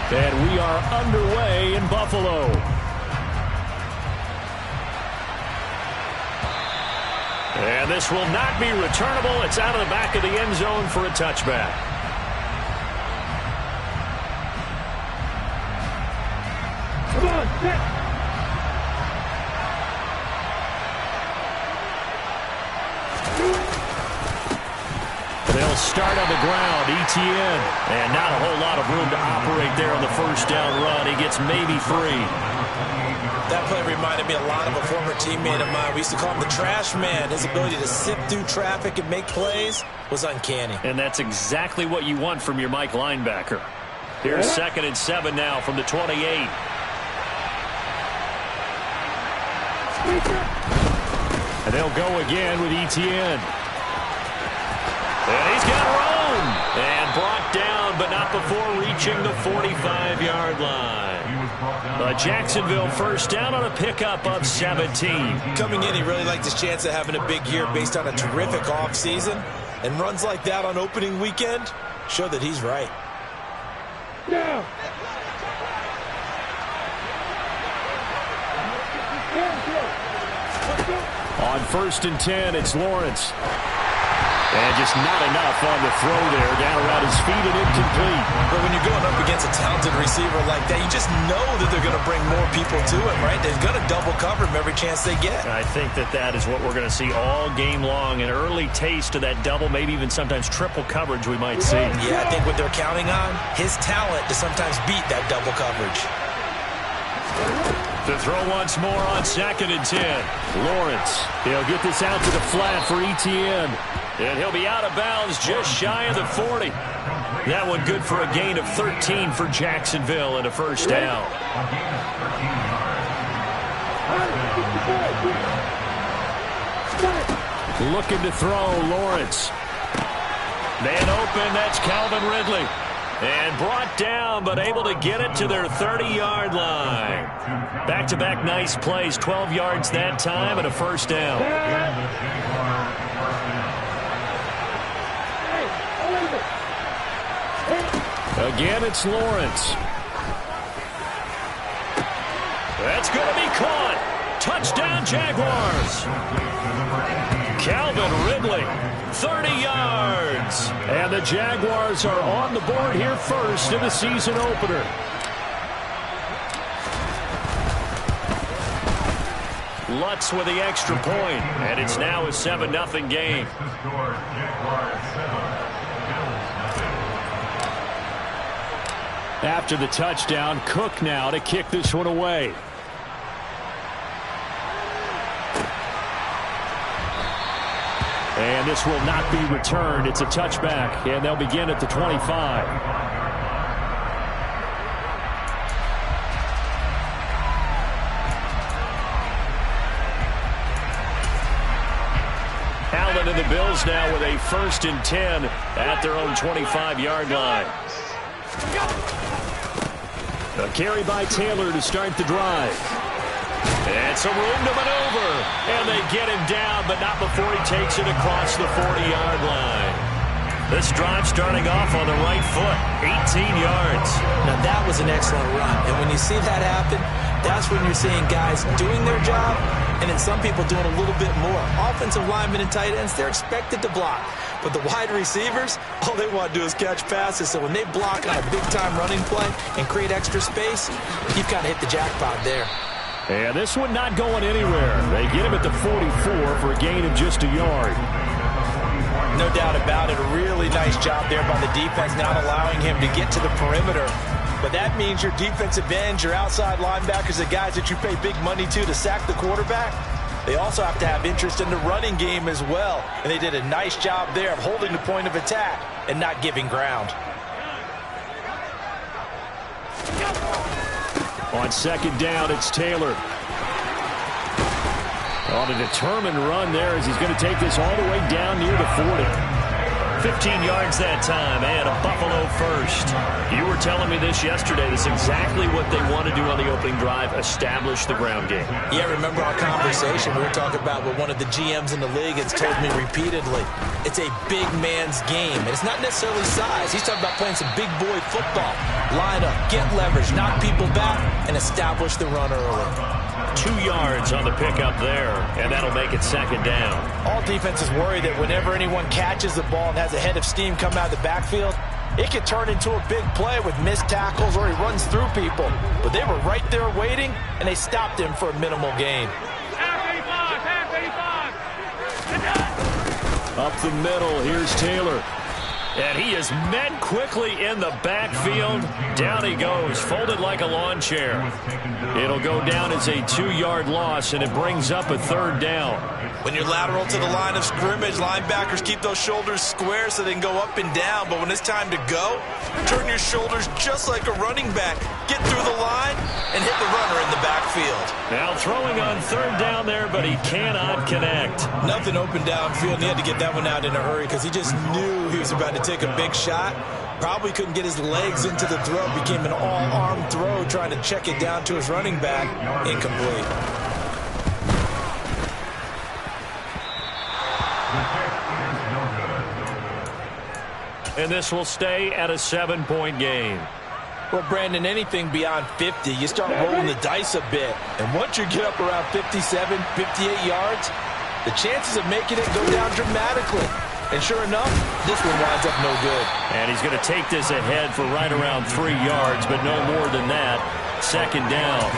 And we are underway in Buffalo. And this will not be returnable. It's out of the back of the end zone for a touchback. Come on, set. They'll start on the ground. Etienne. And not a whole lot of room to operate there on the first down run. He gets maybe 3. That play reminded me a lot of a former teammate of mine. We used to call him the trash man. His ability to sift through traffic and make plays was uncanny. And that's exactly what you want from your Mike linebacker. Here's 2nd and 7 now from the 28. And they'll go again with Etienne. And he's got room. And brought down, but not before reaching the 45-yard line. Jacksonville first down on a pickup of 17. Coming in, he really liked his chance of having a big year based on a terrific offseason. And runs like that on opening weekend show that he's right. Now. On 1st and 10, it's Lawrence. And just not enough on the throw there. Down around his feet and incomplete. But when you're going up against a talented receiver like that, you just know that they're going to bring more people to him, right? They're going to double cover him every chance they get. I think that is what we're going to see all game long. An early taste of that double, maybe even sometimes triple coverage we might see. Yeah, I think what they're counting on, his talent to sometimes beat that double coverage. To throw once more on 2nd and 10. Lawrence. He'll get this out to the flat for Etienne. And he'll be out of bounds just shy of the 40. That one good for a gain of 13 for Jacksonville and a first down. Looking to throw, Lawrence. Man open, that's Calvin Ridley. And brought down, but able to get it to their 30-yard line. Back-to-back nice plays, 12 yards that time and a first down. Again, it's Lawrence. That's going to be caught. Touchdown, Jaguars. Calvin Ridley, 30 yards. And the Jaguars are on the board here first in the season opener. Lutz with the extra point, and it's now a 7-0 game. After the touchdown, Cook now to kick this one away. And this will not be returned. It's a touchback, and they'll begin at the 25. Allen and the Bills now with a 1st and 10 at their own 25-yard line. A carry by Taylor to start the drive. And some room to maneuver. And they get him down, but not before he takes it across the 40-yard line. This drive starting off on the right foot, 18 yards. Now that was an excellent run. And when you see that happen, that's when you're seeing guys doing their job and then some people doing a little bit more. Offensive linemen and tight ends, they're expected to block. But the wide receivers, all they want to do is catch passes. So when they block on a big-time running play and create extra space, you've got to hit the jackpot there. And this one not going anywhere. They get him at the 44 for a gain of just a yard. No doubt about it. A really nice job there by the defense, not allowing him to get to the perimeter. But that means your defensive ends, your outside linebackers, the guys that you pay big money to sack the quarterback, they also have to have interest in the running game as well. And they did a nice job there of holding the point of attack and not giving ground. On 2nd down, it's Taylor. On a determined run there as he's going to take this all the way down near the 40. 15 yards that time, and a Buffalo first. You were telling me this yesterday. This is exactly what they want to do on the opening drive, establish the ground game. Yeah, remember our conversation we were talking about with one of the GMs in the league has told me repeatedly, it's a big man's game. And it's not necessarily size. He's talking about playing some big boy football. Line up, get leverage, knock people back, and establish the run early. 2 yards on the pickup there, and that'll make it second down. All defenses worry that whenever anyone catches the ball and has a head of steam come out of the backfield, it could turn into a big play with missed tackles or he runs through people. But they were right there waiting, and they stopped him for a minimal gain. Up the middle, here's Taylor. And he is met quickly in the backfield. Down he goes, folded like a lawn chair. It'll go down as a 2-yard loss, and it brings up a third down. When you're lateral to the line of scrimmage, linebackers keep those shoulders square so they can go up and down. But when it's time to go, turn your shoulders just like a running back. Get through the line and hit the runner in the backfield. Now throwing on third down there, but he cannot connect. Nothing open downfield, and he had to get that one out in a hurry because he just knew he was about to take a big shot. Probably couldn't get his legs into the throw. Became an all-arm throw trying to check it down to his running back. Incomplete. And this will stay at a 7-point game. Well, Brandon, anything beyond 50, you start rolling the dice a bit. And once you get up around 57, 58 yards, the chances of making it go down dramatically. And sure enough, this one winds up no good. And he's going to take this ahead for right around 3 yards, but no more than that. Second down.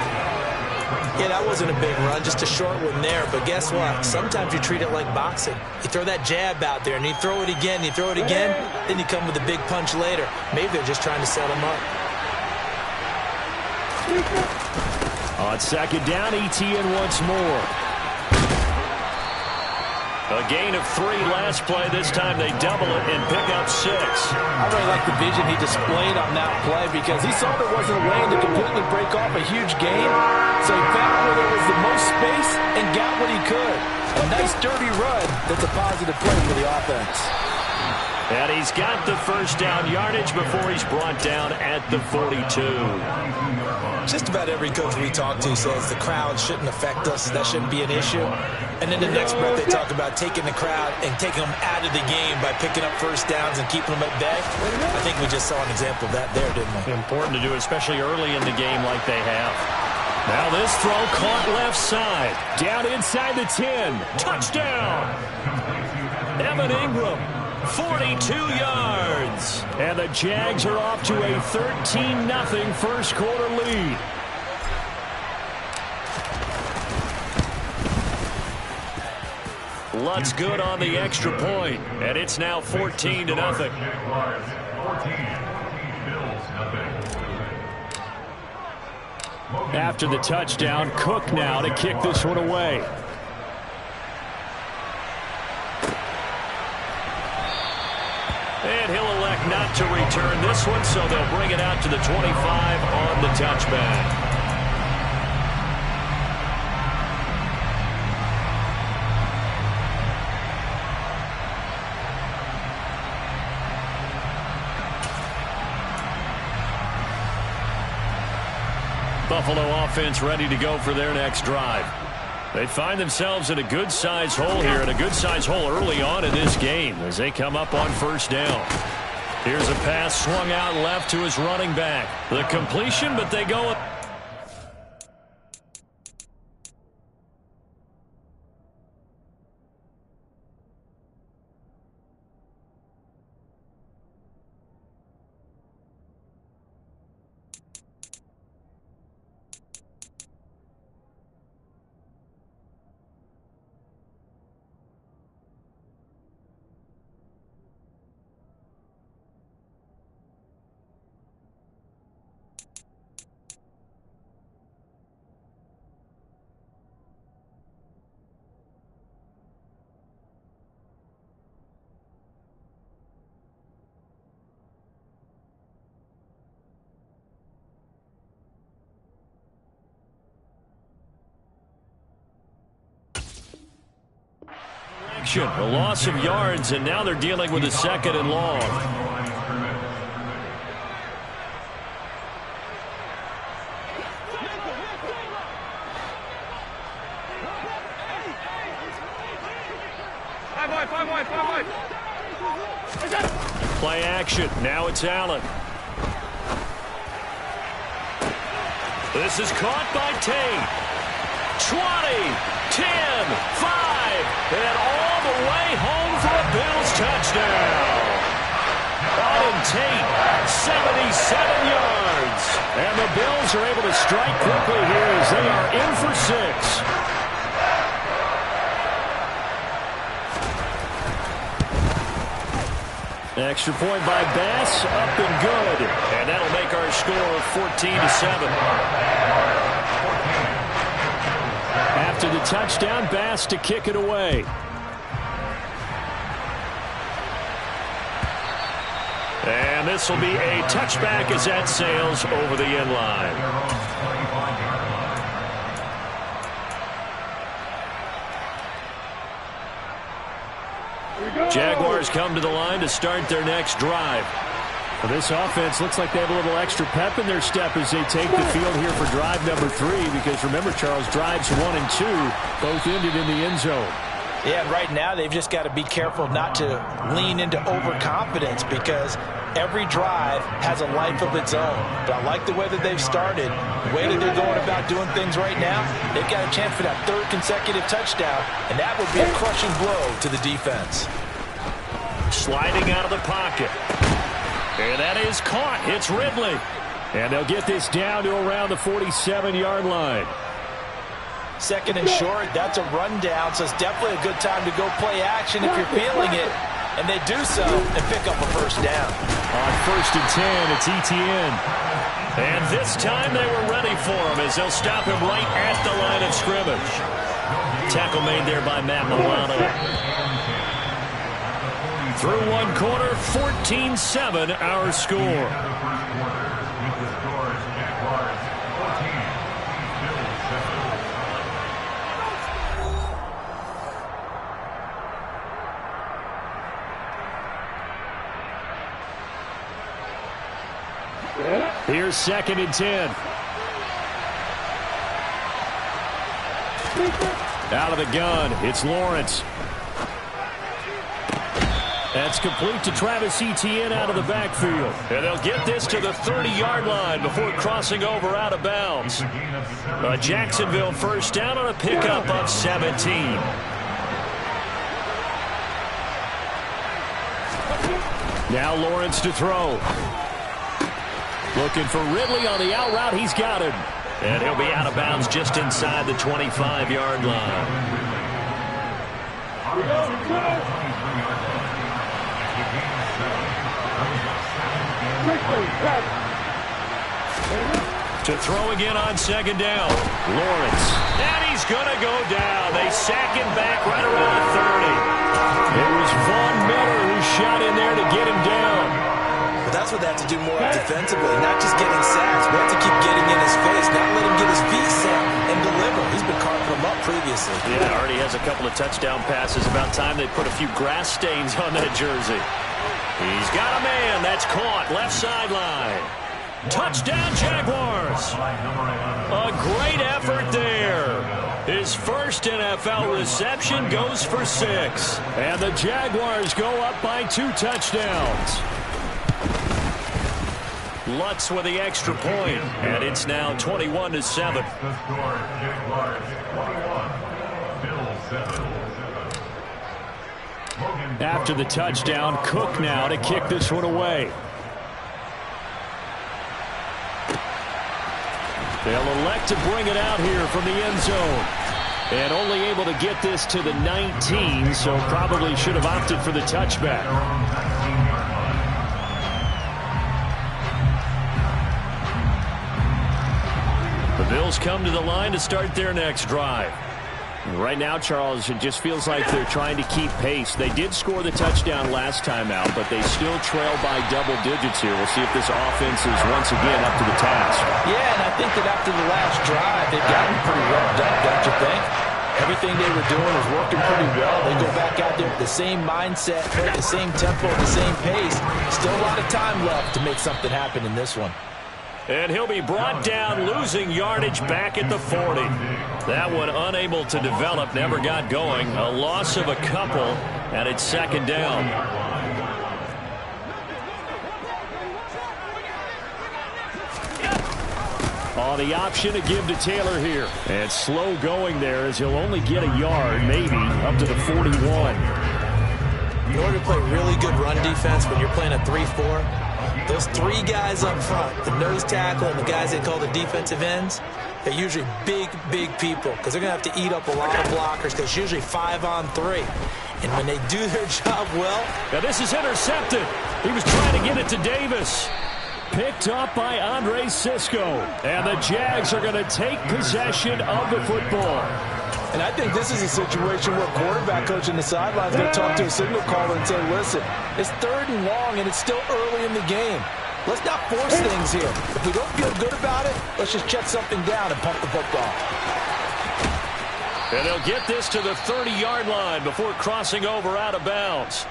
Yeah, that wasn't a big run, just a short one there. But guess what? Sometimes you treat it like boxing. You throw that jab out there, and you throw it again, you throw it again, then you come with a big punch later. Maybe they're just trying to set him up. On second down, ETN once more. A gain of 3 last play. This time they double it and pick up 6. I really like the vision he displayed on that play because he saw there wasn't a lane to completely break off a huge gain. So he found where there was the most space and got what he could. A nice dirty run that's a positive play for the offense. And he's got the first down yardage before he's brought down at the 42. Just about every coach we talk to says the crowd shouldn't affect us. That shouldn't be an issue. And in the next breath, they talk about taking the crowd and taking them out of the game by picking up first downs and keeping them at bay. I think we just saw an example of that there, didn't we? Important to do, especially early in the game like they have. Now this throw caught left side. Down inside the 10. Touchdown! Evan Ingram. 42 yards. And the Jags are off to a 13-0 first quarter lead. Lutz good on the extra point, and it's now 14-0. After the touchdown, Cook now to kick this one away. And he'll elect not to return this one, so they'll bring it out to the 25 on the touchback. Buffalo offense ready to go for their next drive. They find themselves in a good-sized hole here, and a good-sized hole early on in this game as they come up on first down. Here's a pass swung out left to his running back. The completion, but they go... action. A loss of yards, and now they're dealing with a 2nd and long. Play action. Now it's Allen. This is caught by Tate. 20, 10, 5, and all the way home for a Bills touchdown. Auden Tate, 77 yards. And the Bills are able to strike quickly here as they are in for 6. Extra point by Bass, up and good. And that'll make our score 14-7. After the touchdown, Bass to kick it away. And this will be a touchback as that sails over the end line. Jaguars come to the line to start their next drive. Well, this offense looks like they have a little extra pep in their step as they take the field here for drive number 3, because remember, Charles, drives 1 and 2 both ended in the end zone. Yeah, and right now they've just got to be careful not to lean into overconfidence, because every drive has a life of its own. But I like the way that they've started, the way that they're going about doing things right now. They've got a chance for that 3rd consecutive touchdown, and that would be a crushing blow to the defense. Sliding out of the pocket. And that is caught. It's Ridley. And they'll get this down to around the 47-yard line. 2nd and short, that's a rundown, so it's definitely a good time to go play action if you're feeling it. And they do so and pick up a 1st down. On 1st and 10, it's Etienne. And this time they were ready for him as they'll stop him right at the line of scrimmage. Tackle made there by Matt Milano. Through 1 quarter, 14-7 our score. Here's 2nd and 10. Out of the gun, it's Lawrence. That's complete to Travis Etienne out of the backfield. And they'll get this to the 30-yard line before crossing over out of bounds. A Jacksonville 1st down on a pickup of 17. Now Lawrence to throw. Looking for Ridley on the out route. He's got him. And he'll be out of bounds just inside the 25-yard line. To throw again on 2nd down. Lawrence. And he's going to go down. They sack him back right around the 30. It was Von Miller who shot in there to get him down. But that's what they have to do more defensively, not just getting sacks. We have to keep getting in his face, not let him get his feet set and deliver. He's been carving them up previously. Yeah, already has a couple of touchdown passes. About time they put a few grass stains on that jersey. He's got a man. That's caught. Left sideline. Touchdown, Jaguars. A great effort there. His 1st NFL reception goes for 6. And the Jaguars go up by 2 touchdowns. Lutz with the extra point, and it's now 21-7. After the touchdown, Cook now to kick this one away. They'll elect to bring it out here from the end zone. And only able to get this to the 19, so probably should have opted for the touchback. The Bills come to the line to start their next drive. Right now, Charles, it just feels like they're trying to keep pace. They did score the touchdown last time out, but they still trail by double digits here. We'll see if this offense is once again up to the task. Yeah, and I think that after the last drive, they've gotten pretty revved up, don't you think? Everything they were doing was working pretty well. They go back out there with the same mindset, the same tempo, the same pace. Still a lot of time left to make something happen in this one. And he'll be brought down, losing yardage back at the 40. That one unable to develop, never got going. A loss of a couple, and it's second down. Oh, the option to give to Taylor here. And slow going there as he'll only get a yard, maybe, up to the 41. In order to play really good run defense when you're playing a 3-4, those three guys up front, the nose tackle and the guys they call the defensive ends, they're usually big, big people because they're going to have to eat up a lot of blockers because it's usually 5-on-3. And when they do their job well... Now this is intercepted. He was trying to get it to Davis. Picked up by Andre Sisco. And the Jags are going to take possession of the football. And I think this is a situation where quarterback coach in the sideline is going to talk to a signal caller and say, listen, it's 3rd and long and it's still early in the game. Let's not force things here. If we don't feel good about it, let's just check something down and pump the football. And they'll get this to the 30-yard line before crossing over out of bounds.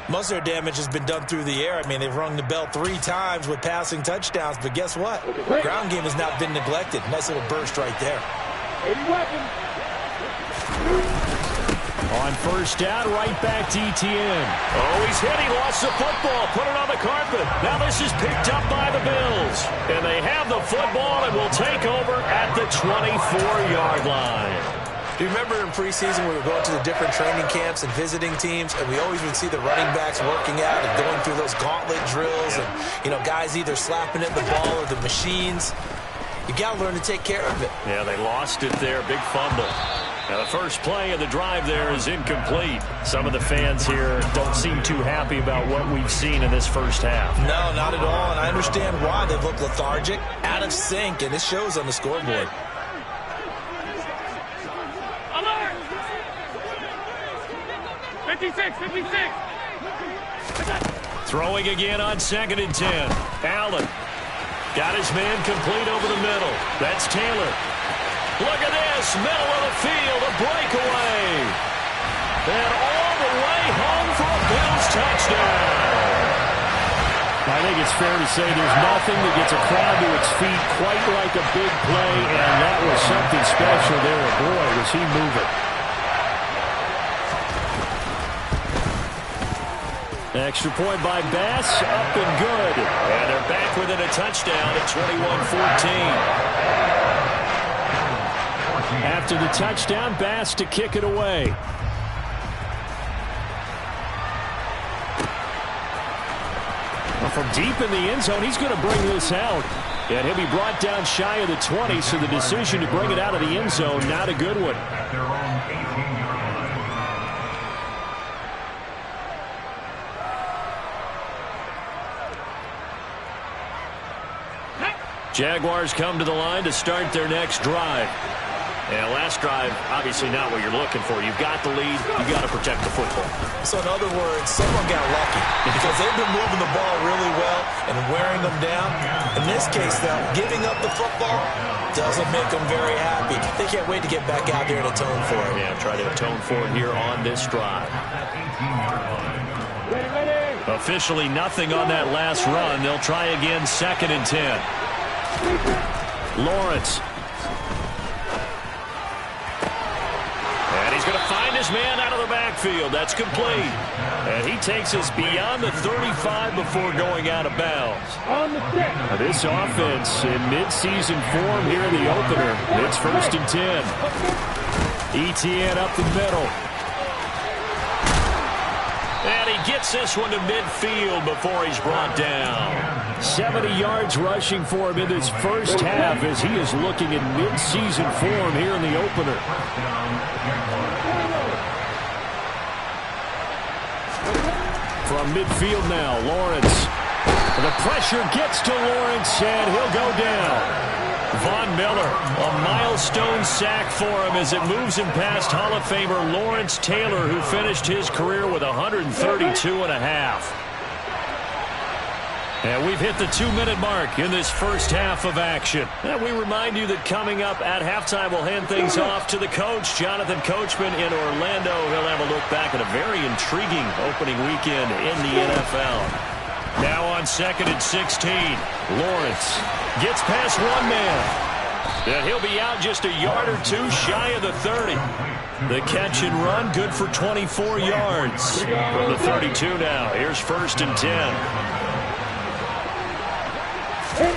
Most of their damage has been done through the air. I mean, they've rung the bell 3 times with passing touchdowns, but guess what? Ground game has not been neglected. Nice little burst right there. 80 weapons. On first down, right back to Etienne. Oh, he's hit. He lost the football. Put it on the carpet. Now this is picked up by the Bills. And they have the football and will take over at the 24-yard line. Do you remember in preseason we were going to the different training camps and visiting teams, and we always would see the running backs working out and going through those gauntlet drills and, you know, guys either slapping at the ball or the machines. You got to learn to take care of it. Yeah, they lost it there. Big fumble. Now, the first play of the drive there is incomplete. Some of the fans here don't seem too happy about what we've seen in this first half. No, not at all, and I understand why. They look lethargic, out of sync, and it shows on the scoreboard. Alert! 56, 56. Throwing again on 2nd and 10. Allen got his man complete over the middle. That's Taylor. Look at this, middle of the field, a breakaway. And all the way home for a Bills touchdown. I think it's fair to say there's nothing that gets a crowd to its feet quite like a big play, and that was something special there. Boy, was he moving. Extra point by Bass, up and good. And they're back within a touchdown at 21-14. After the touchdown, Bass to kick it away. Well, from deep in the end zone, he's going to bring this out. And he'll be brought down shy of the 20, so the decision to bring it out of the end zone, not a good one. Jaguars come to the line to start their next drive. And last drive, obviously not what you're looking for. You've got the lead. You've got to protect the football. So in other words, someone got lucky because they've been moving the ball really well and wearing them down. In this case, though, giving up the football doesn't make them very happy. They can't wait to get back out there and atone for it. Yeah, try to atone for it here on this drive. Officially nothing on that last run. They'll try again 2nd and 10. Lawrence. And he's going to find his man out of the backfield. That's complete. And he takes us beyond the 35 before going out of bounds. Now this offense in midseason form here in the opener. It's 1st and 10. Etienne up the middle. And he gets this one to midfield before he's brought down. 70 yards rushing for him in this first half as he is looking at midseason form here in the opener. From midfield now, Lawrence. The pressure gets to Lawrence, and he'll go down. Von Miller, a milestone sack for him as it moves him past Hall of Famer Lawrence Taylor, who finished his career with 132.5. And we've hit the 2-minute mark in this first half of action. And we remind you that coming up at halftime, we'll hand things off to the coach, Jonathan Coachman in Orlando. He'll have a look back at a very intriguing opening weekend in the NFL. Now on 2nd and 16, Lawrence gets past one man. And he'll be out just a yard or two shy of the 30. The catch and run, good for 24 yards. From the 32 now, here's 1st and 10. And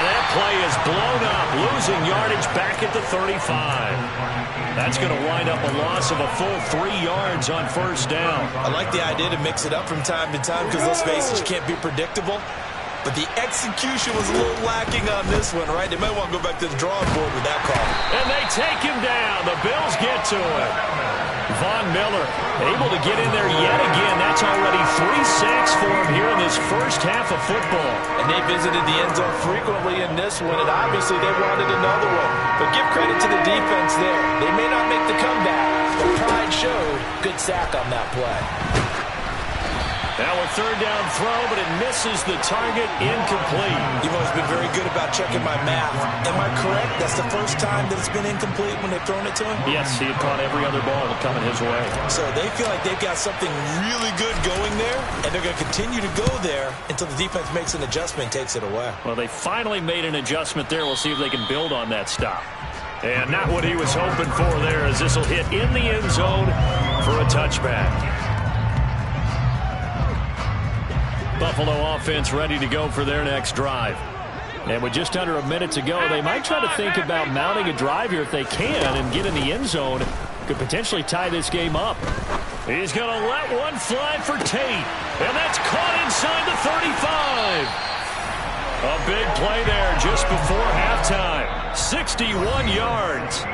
that play is blown up, losing yardage back at the 35. That's going to wind up a loss of a full 3 yards on 1st down. I like the idea to mix it up from time to time because, let's face it, you can't be predictable. But the execution was a little lacking on this one, right? They might want to go back to the drawing board with that call. And they take him down. The Bills get to him. Von Miller able to get in there yet again. That's already 3 sacks for him here in this first half of football. And they visited the end zone frequently in this one, and obviously they wanted another one. But give credit to the defense there. They may not make the comeback, but pride showed. Good sack on that play. Now a 3rd down throw, but it misses the target, incomplete. You've always been very good about checking my math. Am I correct? That's the first time that it's been incomplete when they've thrown it to him? Yes, he had caught every other ball coming his way. So they feel like they've got something really good going there, and they're going to continue to go there until the defense makes an adjustment and takes it away. Well, they finally made an adjustment there. We'll see if they can build on that stop. And not what he was hoping for there, as this will hit in the end zone for a touchback. Buffalo offense ready to go for their next drive. And with just under a minute to go, they might try to think about mounting a drive here if they can and get in the end zone. Could potentially tie this game up. He's going to let one fly for Tate. And that's caught inside the 35. A big play there just before halftime. 61 yards.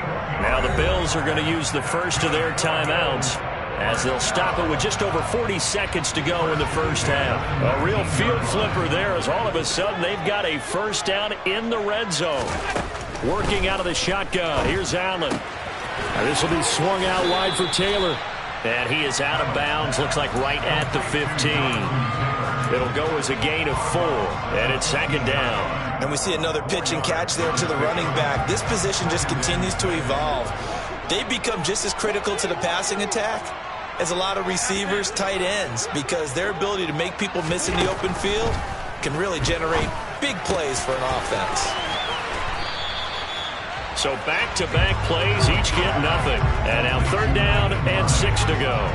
Now the Bills are going to use the first of their timeouts, as they'll stop it with just over 40 seconds to go in the first half. A real field flipper there, as all of a sudden they've got a 1st down in the red zone. Working out of the shotgun. Here's Allen. Now this will be swung out wide for Taylor. And he is out of bounds, looks like right at the 15. It'll go as a gain of 4, and it's 2nd down. And we see another pitch and catch there to the running back. This position just continues to evolve. They become just as critical to the passing attack as a lot of receivers, tight ends, because their ability to make people miss in the open field can really generate big plays for an offense. So back-to-back plays, each get nothing. And now 3rd down and 6 to go.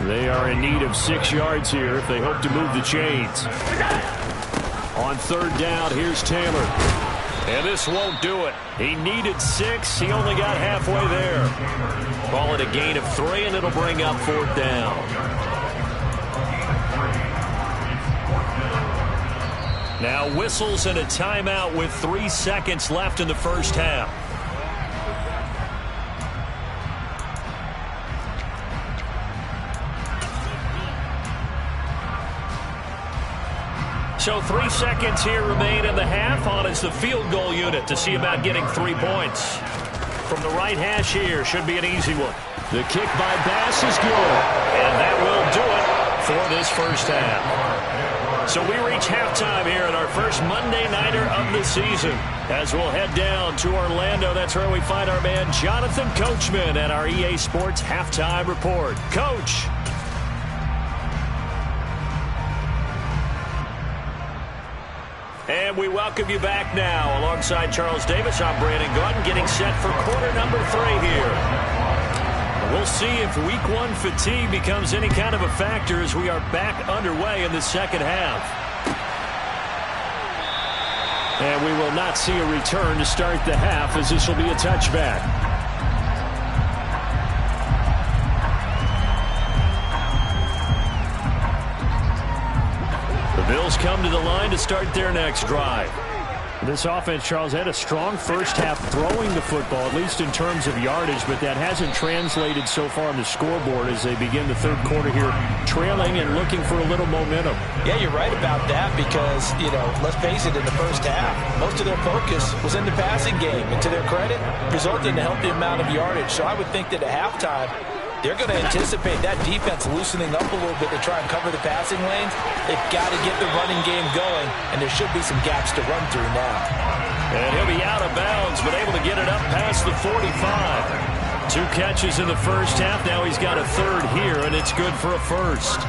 They are in need of 6 yards here if they hope to move the chains. On 3rd down, here's Taylor. And this won't do it. He needed 6. He only got halfway there. Call it a gain of 3, and it'll bring up 4th down. Now whistles and a timeout with 3 seconds left in the first half. So 3 seconds here remain in the half. On is the field goal unit to see about getting 3 points. From the right hash here, should be an easy one. The kick by Bass is good. And that will do it for this first half. So we reach halftime here at our first Monday Nighter of the season. As we'll head down to Orlando, that's where we find our man Jonathan Coachman at our EA Sports Halftime Report. Coach. And we welcome you back now. Alongside Charles Davis, I'm Brandon Gaudin, getting set for quarter number 3 here. We'll see if week 1 fatigue becomes any kind of a factor as we are back underway in the second half. And we will not see a return to start the half, as this will be a touchback. Bills come to the line to start their next drive. This offense, Charles, had a strong first half throwing the football, at least in terms of yardage, but that hasn't translated so far on the scoreboard as they begin the third quarter here, trailing and looking for a little momentum. Yeah, you're right about that because, let's face it, in the first half, most of their focus was in the passing game, and to their credit, resulted in a healthy amount of yardage. So I would think that at halftime, they're going to anticipate that defense loosening up a little bit to try and cover the passing lanes. They've got to get the running game going, and there should be some gaps to run through now. And he'll be out of bounds, but able to get it up past the 45. 2 catches in the first half. Now he's got a third here, and it's good for a first.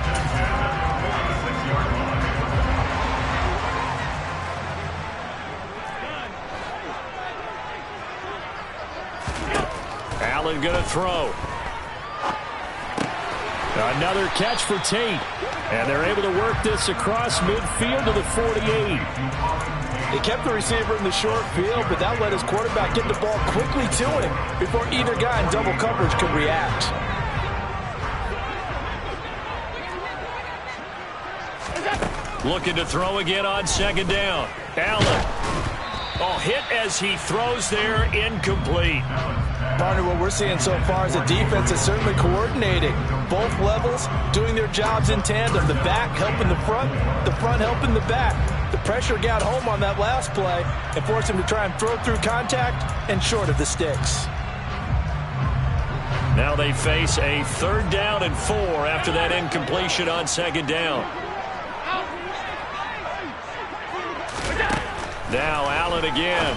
Allen going to throw. Another catch for Tate. And they're able to work this across midfield to the 48. They kept the receiver in the short field, but that let his quarterback get the ball quickly to him before either guy in double coverage could react. Looking to throw again on second down. Allen. Oh, hit as he throws there, incomplete. Partner, what we're seeing so far is the defense is certainly coordinating. Both levels doing their jobs in tandem. The back helping the front helping the back. The pressure got home on that last play and forced him to try and throw through contact and short of the sticks. Now they face a 3rd down and 4 after that incompletion on second down. Now Allen again.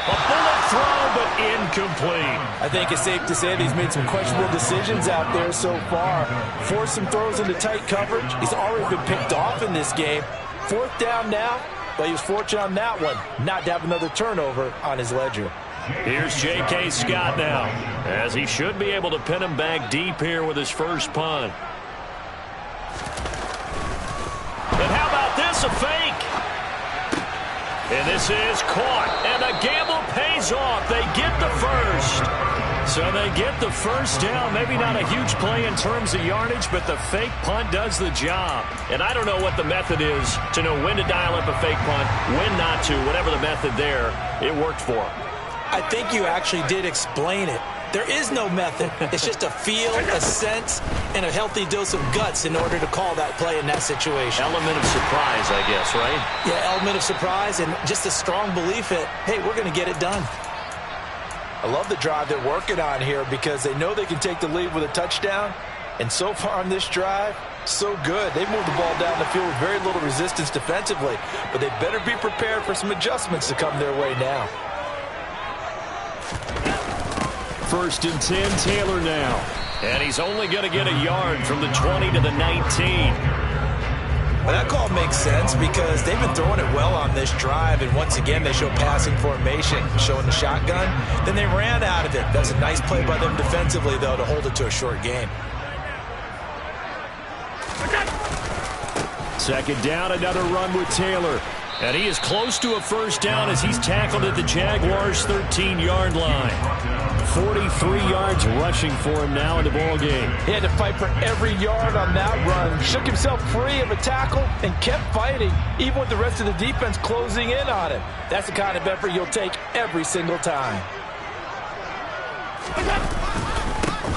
A bullet throw, but incomplete. I think it's safe to say that he's made some questionable decisions out there so far. Forced some throws into tight coverage. He's already been picked off in this game. 4th down now, but he was fortunate on that one not to have another turnover on his ledger. Here's J.K. Scott now, as he should be able to pin him back deep here with his first punt. And how about this, a fake? And this is caught, and the gamble pays off. They get the first. So they get the first down. Maybe not a huge play in terms of yardage, but the fake punt does the job. And I don't know what the method is to know when to dial up a fake punt, when not to. Whatever the method there, it worked for them. I think you actually did explain it. There is no method. It's just a feel, a sense, and a healthy dose of guts in order to call that play in that situation. Element of surprise, I guess, right? Yeah, element of surprise and just a strong belief that, hey, we're going to get it done. I love the drive they're working on here because they know they can take the lead with a touchdown. And so far on this drive, so good. They moved the ball down the field with very little resistance defensively, but they better be prepared for some adjustments to come their way now. 1st and 10, Taylor now. And he's only going to get a yard from the 20 to the 19. Well, that call makes sense because they've been throwing it well on this drive, and once again they show passing formation, showing the shotgun. Then they ran out of it. That's a nice play by them defensively, though, to hold it to a short gain. 2nd down, another run with Taylor. And he is close to a first down as he's tackled at the Jaguars' 13-yard line. 43 yards rushing for him now in the ballgame. He had to fight for every yard on that run. Shook himself free of a tackle and kept fighting, even with the rest of the defense closing in on him. That's the kind of effort you'll take every single time.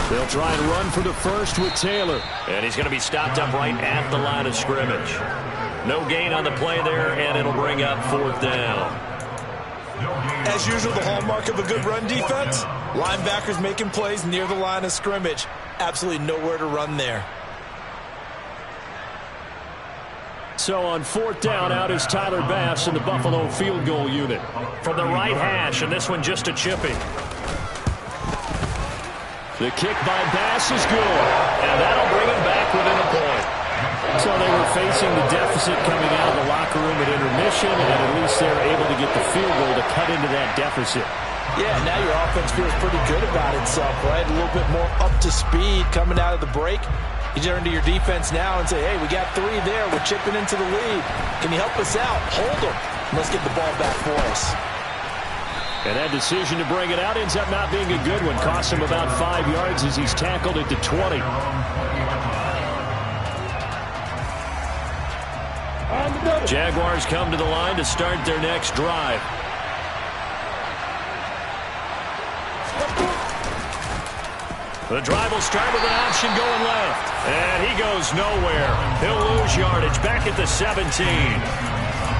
They'll try and run for the first with Taylor. And he's going to be stopped up right at the line of scrimmage. No gain on the play there, and it'll bring up 4th down. As usual, the hallmark of a good run defense, linebackers making plays near the line of scrimmage. Absolutely nowhere to run there. So on 4th down, out is Tyler Bass in the Buffalo field goal unit. From the right hash, and this one just a chipping. The kick by Bass is good, and that'll bring him back within a point. So they were facing the deficit coming out of the locker room at intermission, and at least they're able to get the field goal to cut into that deficit. Yeah, now your offense feels pretty good about itself, right? A little bit more up to speed coming out of the break. You turn to your defense now and say, hey, we got 3 there. We're chipping into the lead. Can you help us out? Hold them. Let's get the ball back for us. And that decision to bring it out ends up not being a good one. Costs him about 5 yards as he's tackled at the 20. Jaguars come to the line to start their next drive. The drive will start with an option going left. And he goes nowhere. He'll lose yardage back at the 17.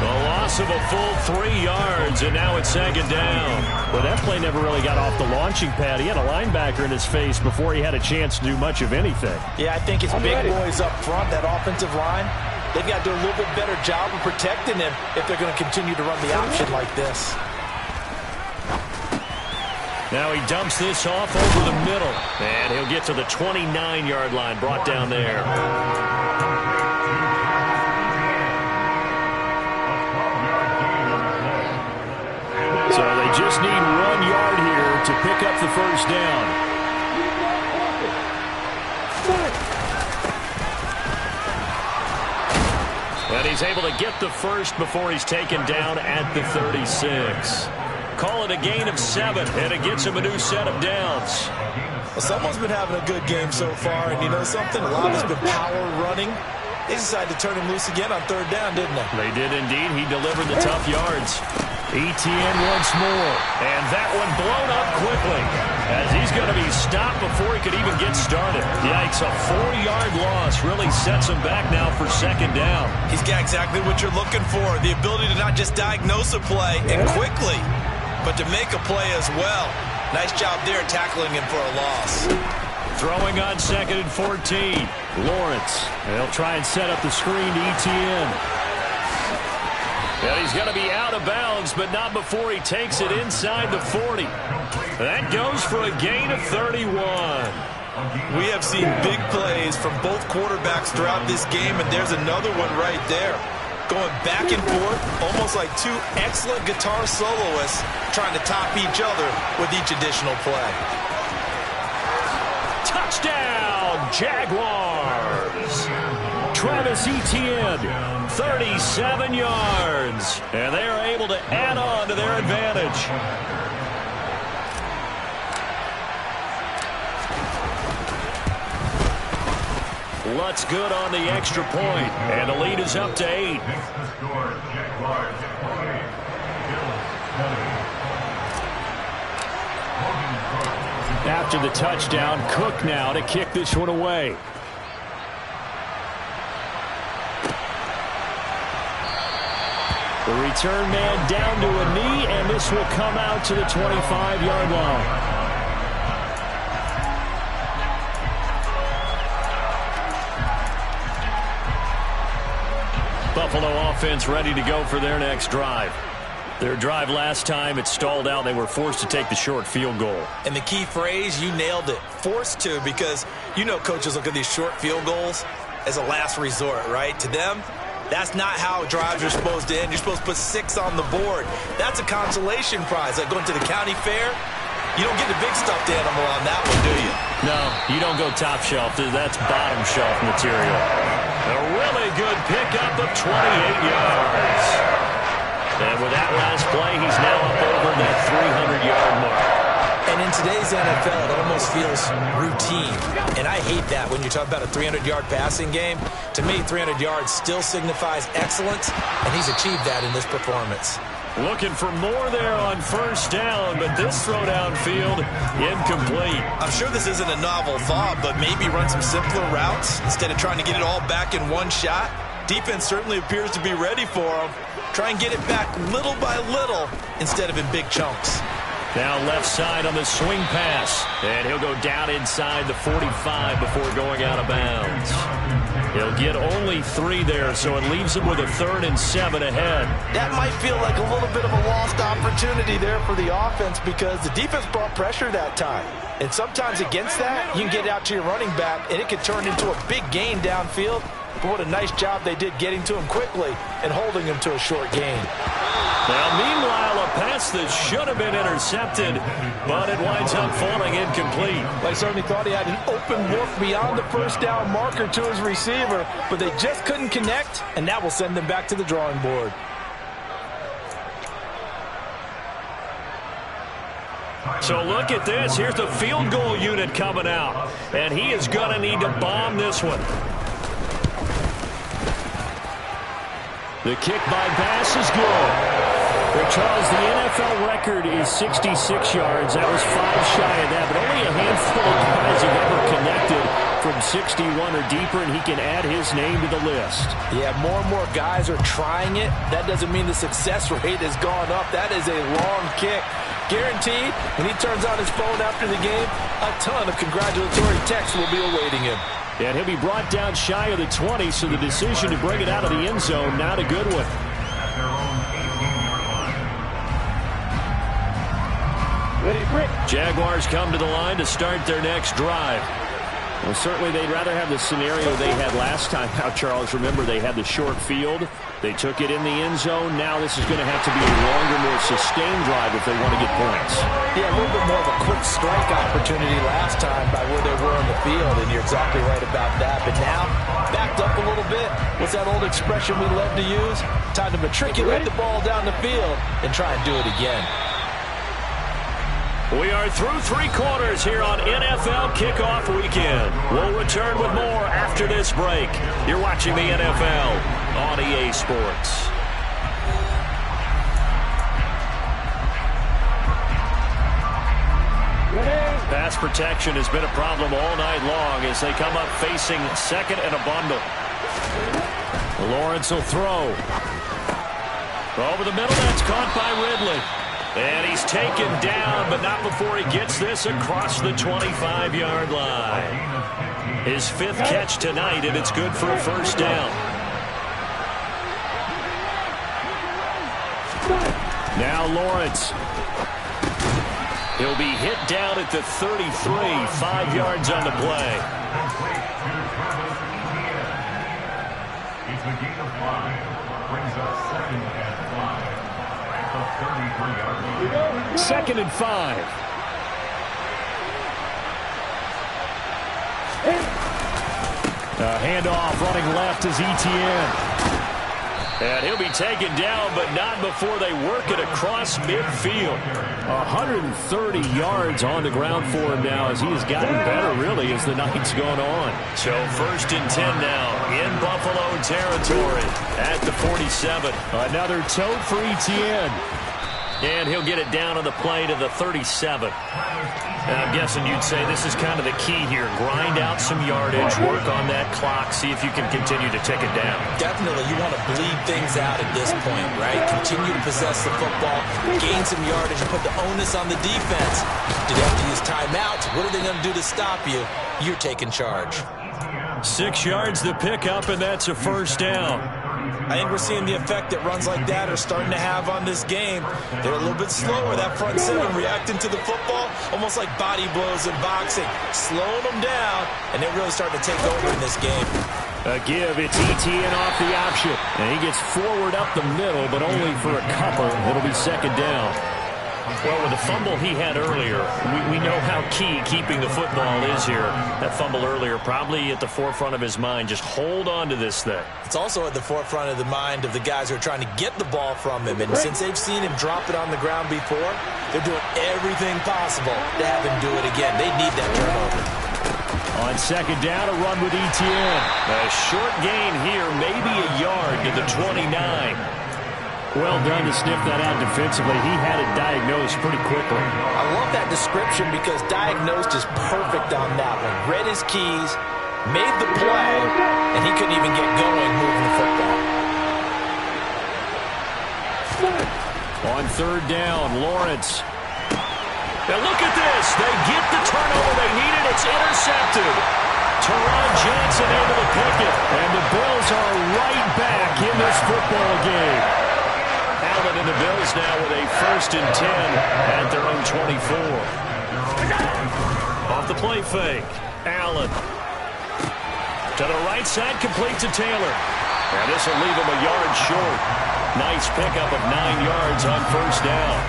A loss of a full 3 yards, and now it's second down. Well, that play never really got off the launching pad. He had a linebacker in his face before he had a chance to do much of anything. Yeah, I think it's big boys up front, that offensive line. They've got to do a little bit better job of protecting him if they're going to continue to run the option like this. Now he dumps this off over the middle, and he'll get to the 29-yard line, brought down there. So they just need 1 yard here to pick up the first down. And he's able to get the first before he's taken down at the 36. Call it a gain of 7, and it gets him a new set of downs. Well, someone's been having a good game so far, and you know something? A lot of it's been power running. They decided to turn him loose again on 3rd down, didn't they? They did indeed. He delivered the tough yards. Etienne once more, and that one blown up quickly as he's going to be stopped before he could even get started. Yikes, a 4-yard loss really sets him back now for 2nd down. He's got exactly what you're looking for, the ability to not just diagnose a play and quickly, but to make a play as well. Nice job there tackling him for a loss. Throwing on 2nd and 14. Lawrence, they'll try and set up the screen to Etienne. And he's going to be out of bounds, but not before he takes it inside the 40. That goes for a gain of 31. We have seen big plays from both quarterbacks throughout this game, and there's another one right there. Going back and forth, almost like 2 excellent guitar soloists trying to top each other with each additional play. Touchdown, Jaguars! Travis Etienne, 37 yards, and they are able to add on to their advantage. Lutz good on the extra point, and the lead is up to 8. After the touchdown, Cook now to kick this one away. The return man down to a knee, and this will come out to the 25-yard line. Buffalo offense ready to go for their next drive. Their drive last time, it stalled out. They were forced to take the short field goal. And the key phrase, you nailed it, forced to, because you know coaches look at these short field goals as a last resort, right? To them, that's not how drives are supposed to end. You're supposed to put 6 on the board. That's a consolation prize. Like going to the county fair, you don't get the big stuffed animal on that one, do you? No, you don't go top shelf. That's bottom shelf material. A really good pickup of 28 yards. And with that last play, he's now up over that 300-yard mark. And in today's NFL, it almost feels routine. And I hate that when you talk about a 300-yard passing game. To me, 300 yards still signifies excellence, and he's achieved that in this performance. Looking for more there on 1st down, but this throw downfield incomplete. I'm sure this isn't a novel thought, but maybe run some simpler routes instead of trying to get it all back in one shot. Defense certainly appears to be ready for him. Try and get it back little by little instead of in big chunks. Now left side on the swing pass, and he'll go down inside the 45 before going out of bounds. He'll get only 3 there, so it leaves him with a 3rd and 7 ahead. That might feel like a little bit of a lost opportunity there for the offense because the defense brought pressure that time. And sometimes against that, you can get out to your running back, and it can turn into a big gain downfield. But what a nice job they did getting to him quickly and holding him to a short gain. Now, meanwhile, a pass that should have been intercepted, but it winds up falling incomplete. They certainly thought he had an open look beyond the 1st down marker to his receiver, but they just couldn't connect, and that will send them back to the drawing board. So look at this. Here's the field goal unit coming out, and he is going to need to bomb this one. The kick by Bass is good. But Charles, the NFL record is 66 yards. That was 5 shy of that, but only a handful of guys have ever connected from from 61 or deeper, and he can add his name to the list. Yeah, more and more guys are trying it. That doesn't mean the success rate has gone up. That is a long kick. Guaranteed, when he turns on his phone after the game, a ton of congratulatory texts will be awaiting him. And he'll be brought down shy of the 20, so the decision to bring it out of the end zone, not a good one. Jaguars come to the line to start their next drive. Well, certainly they'd rather have the scenario they had last time out, Charles. Remember, they had the short field. They took it in the end zone. Now this is going to have to be a longer, more sustained drive if they want to get points. Yeah, a little bit more of a quick strike opportunity last time by where they were on the field, and you're exactly right about that. But now, backed up a little bit. What's that old expression we love to use? Time to matriculate the ball down the field and try and do it again. We are through 3 quarters here on NFL Kickoff Weekend. We'll return with more after this break. You're watching the NFL on EA Sports. Pass protection has been a problem all night long as they come up facing second and a bundle. Lawrence will throw. Over the middle, that's caught by Ridley. And he's taken down, but not before he gets this across the 25-yard line. His 5th catch tonight, and it's good for a first down. Now Lawrence. He'll be hit down at the 33, 5 yards on the play. He's the gain of 5, brings us second and 5. 2nd and 5. Handoff running left is Etienne. And he'll be taken down, but not before they work it across midfield. 130 yards on the ground for him now as he has gotten better, really, as the night's gone on. So 1st and 10 now in Buffalo territory at the 47. Another tote for Etienne. And he'll get it down on the play to the 37. And I'm guessing you'd say this is kind of the key here. Grind out some yardage, work on that clock, see if you can continue to tick it down. Definitely, you want to bleed things out at this point, right? Continue to possess the football, gain some yardage, and put the onus on the defense. Do they have to use timeouts? What are they going to do to stop you? You're taking charge. 6 yards the pickup, and that's a first down. I think we're seeing the effect that runs like that are starting to have on this game. They're a little bit slower, that front 7, reacting to the football, almost like body blows in boxing, slowing them down, and they're really starting to take over in this game. A give, it's Etienne off the option. And he gets forward up the middle, but only for a couple. It'll be 2nd down. Well, with the fumble he had earlier, we know how key keeping the football is here. That fumble earlier probably at the forefront of his mind. Just hold on to this thing. It's also at the forefront of the mind of the guys who are trying to get the ball from him. And since they've seen him drop it on the ground before, they're doing everything possible to have him do it again. They need that turnover. On 2nd down, a run with Etienne. A short gain here, maybe a yard to the 29. Well done to sniff that out defensively. He had it diagnosed pretty quickly. I love that description because diagnosed is perfect on that one. Read his keys, made the play, and he couldn't even get going moving the football. On 3rd down, Lawrence. Now look at this. They get the turnover they needed. It's intercepted. Teron Johnson able to pick it. And the Bills are right back in this football game. Allen and the Bills now with a 1st and 10 at their own 24. Off the play fake. Allen. To the right side, complete to Taylor. And this will leave him a yard short. Nice pickup of 9 yards on 1st down.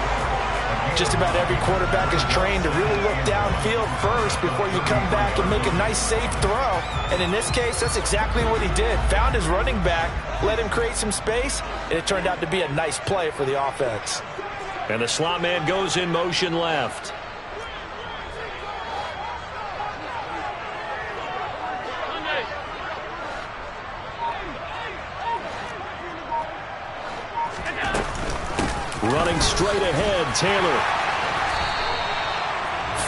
Just about every quarterback is trained to really look downfield first before you come back and make a nice, safe throw. And in this case, that's exactly what he did. Found his running back, let him create some space, and it turned out to be a nice play for the offense. And the slot man goes in motion left. Running straight ahead, Taylor.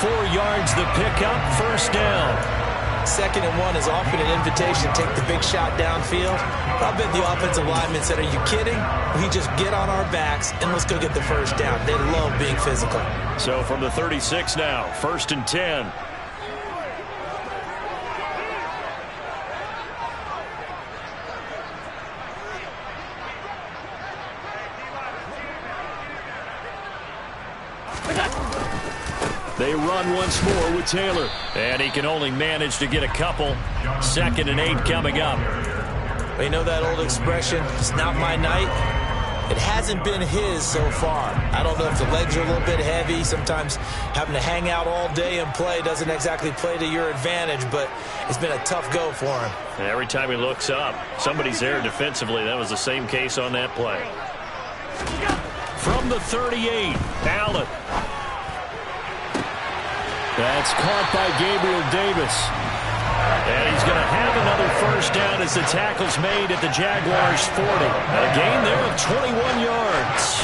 4 yards the pickup, 1st down. 2nd and 1 is often an invitation to take the big shot downfield. I bet the offensive lineman said, are you kidding? We just get on our backs and let's go get the first down. They love being physical. So from the 36 now, 1st and 10. They run once more with Taylor. And he can only manage to get a couple. 2nd and 8 coming up. You know that old expression, it's not my night? It hasn't been his so far. I don't know if the legs are a little bit heavy. Sometimes having to hang out all day and play doesn't exactly play to your advantage, but it's been a tough go for him. Every time he looks up, somebody's there defensively. That was the same case on that play. From the 38, Allen. That's caught by Gabriel Davis. And he's going to have another first down as the tackle's made at the Jaguars' 40. A gain there of 21 yards.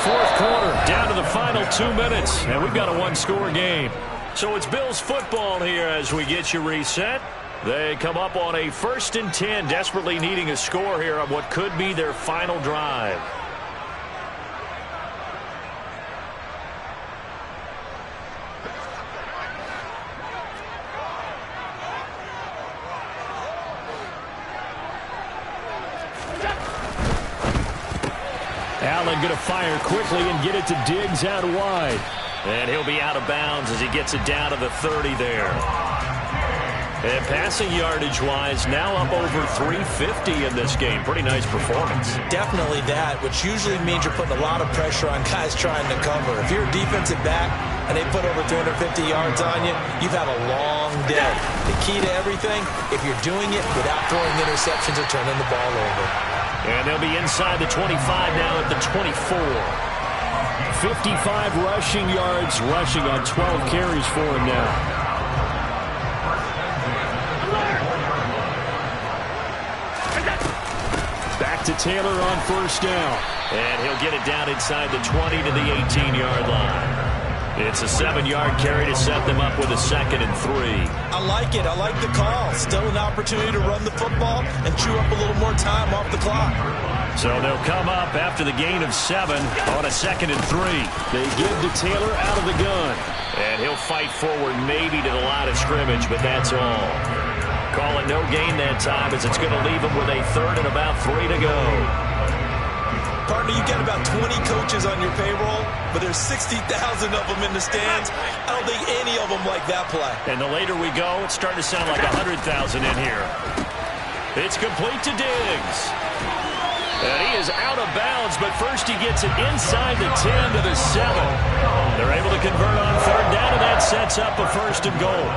4th quarter, down to the final 2 minutes. And we've got a one-score game. So it's Bills football here as we get you reset. They come up on a 1st and 10, desperately needing a score here on what could be their final drive. Allen going to fire quickly and get it to Diggs out wide. And he'll be out of bounds as he gets it down to the 30 there. And passing yardage-wise, now up over 350 in this game. Pretty nice performance. Definitely that, which usually means you're putting a lot of pressure on guys trying to cover. If you're a defensive back and they put over 350 yards on you, you've had a long day. The key to everything, if you're doing it without throwing interceptions or turning the ball over. And they'll be inside the 25 now at the 24. 55 rushing yards, rushing on 12 carries for him now. Back to Taylor on first down. And he'll get it down inside the 20 to the 18-yard line. It's a 7-yard carry to set them up with a 2nd and 3. I like it. I like the call. Still an opportunity to run the football and chew up a little more time off the clock. So they'll come up after the gain of 7 on a 2nd and 3. They give to Taylor out of the gun. And he'll fight forward maybe to the line of scrimmage, but that's all. Call it no gain that time as it's going to leave him with a 3rd and about 3 to go. Partner, you got about 20 coaches on your payroll, but there's 60,000 of them in the stands. I don't think any of them like that play. And the later we go, it's starting to sound like 100,000 in here. It's complete to Diggs. And he is out of bounds, but first he gets it inside the 10 to the 7. They're able to convert on 3rd down, and that sets up a 1st and goal.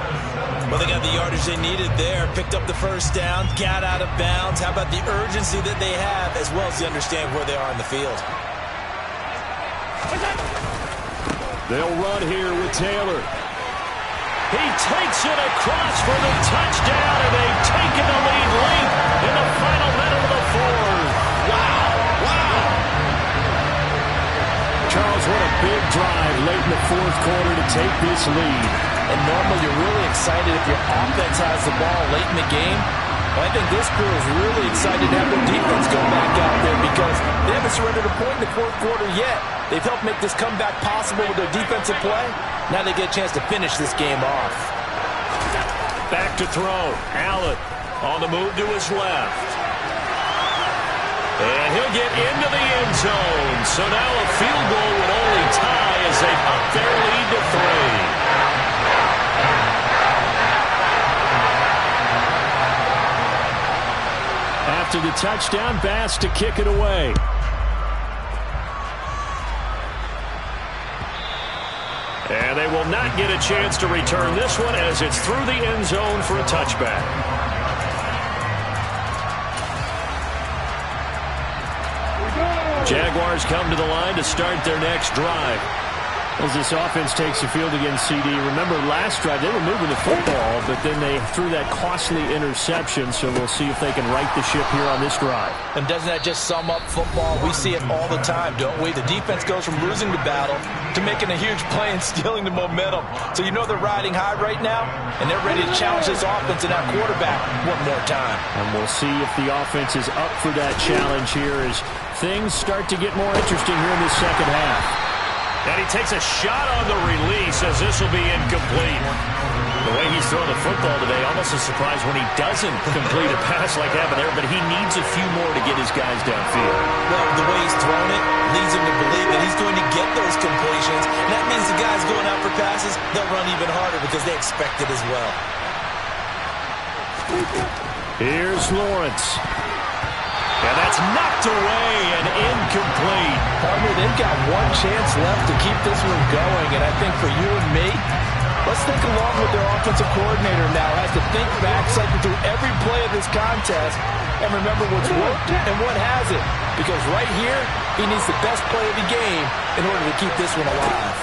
Well, they got the yardage they needed there, picked up the first down, got out of bounds. How about the urgency that they have, as well as they understand where they are in the field? They'll run here with Taylor. He takes it across for the touchdown, and they've taken the lead late in the final minute of the 4th. Wow, wow. Charles, what a big drive late in the 4th quarter to take this lead. And normally you're really excited if your offense has the ball late in the game. Well, I think this crew is really excited to have their defense go back out there because they haven't surrendered a point in the 4th quarter yet. They've helped make this comeback possible with their defensive play. Now they get a chance to finish this game off. Back to throw. Allen on the move to his left. And he'll get into the end zone. So now a field goal would only tie as they up their lead to 3. After the touchdown, Bass to kick it away. And they will not get a chance to return this one as it's through the end zone for a touchback. Jaguars come to the line to start their next drive. As this offense takes the field against CD, remember last drive they were moving the football, but then they threw that costly interception, so we'll see if they can right the ship here on this drive. And doesn't that just sum up football? We see it all the time, don't we? The defense goes from losing the battle to making a huge play and stealing the momentum. So you know they're riding high right now, and they're ready to challenge this offense and that quarterback one more time. And we'll see if the offense is up for that challenge here as things start to get more interesting here in the second half. And he takes a shot on the release as this will be incomplete. The way he's throwing the football today, almost a surprise when he doesn't complete a pass like that there, but he needs a few more to get his guys downfield. Well, the way he's thrown it leads him to believe that he's going to get those completions. And that means the guys going out for passes, they'll run even harder because they expect it as well. Here's Lawrence. And that's knocked away and incomplete. Partner, they've got one chance left to keep this one going, and I think for you and me, let's think along with their offensive coordinator now. Has to think back, cycle through every play of this contest, and remember what's worked and what hasn't. Because right here, he needs the best play of the game in order to keep this one alive.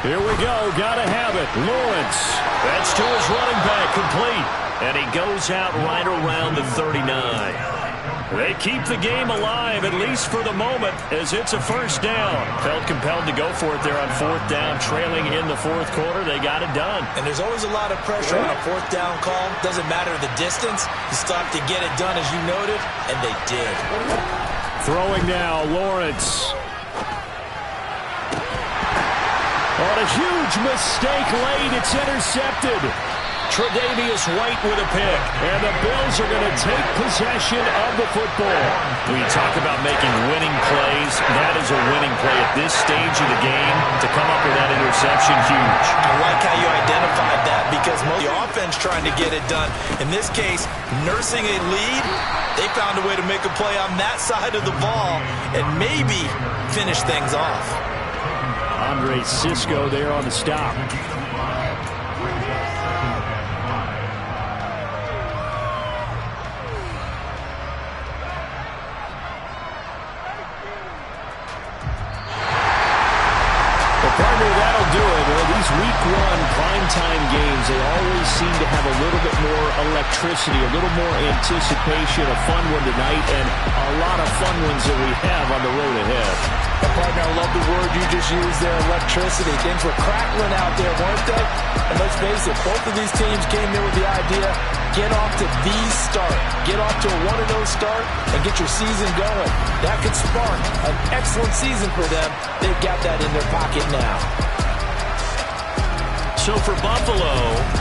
Here we go, gotta have it. Lawrence. That's to his running back, complete. And he goes out right around the 39. They keep the game alive, at least for the moment, as it's a first down. Felt compelled to go for it there on fourth down, trailing in the fourth quarter. They got it done. And there's always a lot of pressure on a fourth down call. Doesn't matter the distance. You stop to get it done, as you noted, and they did. Throwing now, Lawrence. On a huge mistake late, it's intercepted. Tre'Davious White with a pick. And the Bills are going to take possession of the football. When you talk about making winning plays, that is a winning play at this stage of the game. To come up with that interception, huge. I like how you identified that because most of the offense trying to get it done. In this case, nursing a lead, they found a way to make a play on that side of the ball and maybe finish things off. Andre Cisco there on the stop. Partner, that'll do it. Well, these week one primetime games, they always seem to have a little bit more electricity, a little more anticipation, a fun one tonight, and a lot of fun ones that we have on the road ahead. Partner, I love the word you just used there, electricity. Things were crackling out there, weren't they? And let's face it, both of these teams came in with the idea, get off to the start. Get off to a 1-0 start and get your season going. That could spark an excellent season for them. They've got that in their pocket now. So for Buffalo,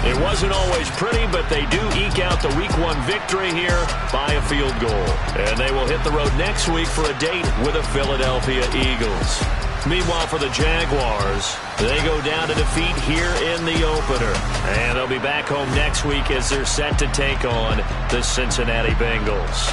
it wasn't always pretty, but they do eke out the week one victory here by a field goal. And they will hit the road next week for a date with the Philadelphia Eagles. Meanwhile, for the Jaguars, they go down to defeat here in the opener. And they'll be back home next week as they're set to take on the Cincinnati Bengals.